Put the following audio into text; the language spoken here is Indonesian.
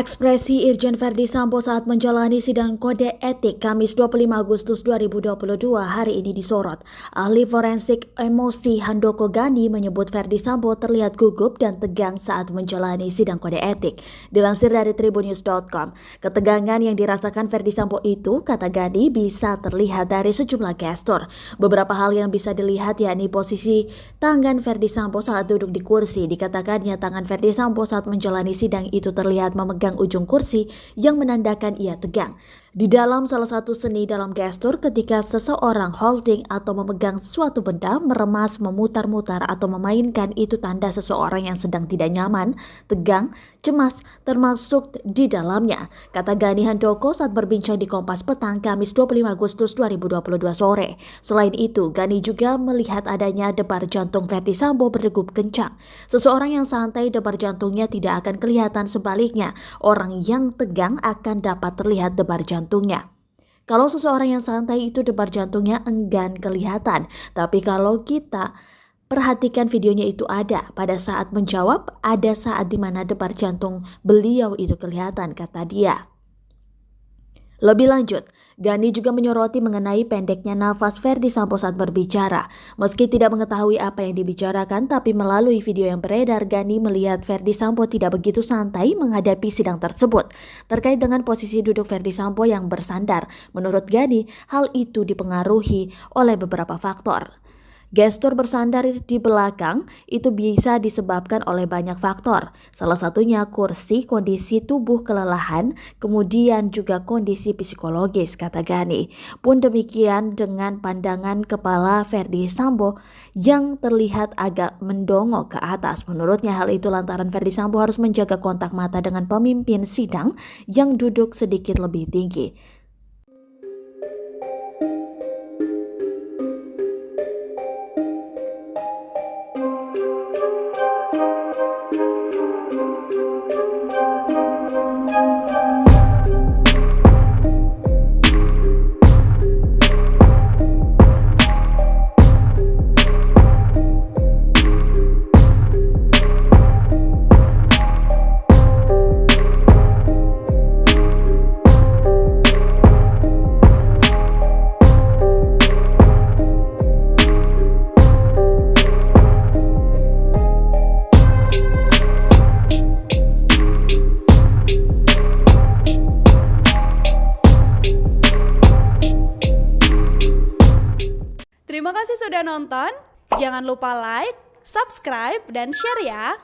Ekspresi Irjen Verdi Sambo saat menjalani sidang kode etik Kamis 25 Agustus 2022 hari ini disorot. Ahli forensik emosi Handoko Gani menyebut Verdi Sambo terlihat gugup dan tegang saat menjalani sidang kode etik. Dilansir dari tribunnews.com, ketegangan yang dirasakan Verdi Sambo itu, kata Gani, bisa terlihat dari sejumlah gestur. Beberapa hal yang bisa dilihat yakni posisi tangan Verdi Sambo saat duduk di kursi. Dikatakannya tangan Verdi Sambo saat menjalani sidang itu terlihat memegang ujung kursi yang menandakan ia tegang. Di dalam salah satu seni dalam gestur, ketika seseorang holding atau memegang suatu benda, meremas, memutar-mutar atau memainkan, itu tanda seseorang yang sedang tidak nyaman, tegang, cemas, termasuk di dalamnya, kata Gani Handoko saat berbincang di Kompas Petang Kamis 25 Agustus 2022 sore. Selain itu, Gani juga melihat adanya debar jantung Verdi Sambo berdegup kencang. Seseorang yang santai debar jantungnya tidak akan kelihatan, sebaliknya orang yang tegang akan dapat terlihat debar jantungnya. Kalau seseorang yang santai itu debar jantungnya enggan kelihatan, tapi kalau kita perhatikan videonya itu ada pada saat menjawab, ada saat di mana debar jantung beliau itu kelihatan, kata dia. Lebih lanjut, Gani juga menyoroti mengenai pendeknya nafas Verdi Sambo saat berbicara. Meski tidak mengetahui apa yang dibicarakan, tapi melalui video yang beredar, Gani melihat Verdi Sambo tidak begitu santai menghadapi sidang tersebut. Terkait dengan posisi duduk Verdi Sambo yang bersandar, menurut Gani, hal itu dipengaruhi oleh beberapa faktor. Gestur bersandar di belakang itu bisa disebabkan oleh banyak faktor. Salah satunya kursi, kondisi tubuh kelelahan, kemudian juga kondisi psikologis, kata Gani. Pun demikian dengan pandangan kepala Verdi Sambo yang terlihat agak mendongok ke atas. Menurutnya hal itu lantaran Verdi Sambo harus menjaga kontak mata dengan pemimpin sidang yang duduk sedikit lebih tinggi. Terima kasih sudah nonton. Jangan lupa like, subscribe, dan share ya.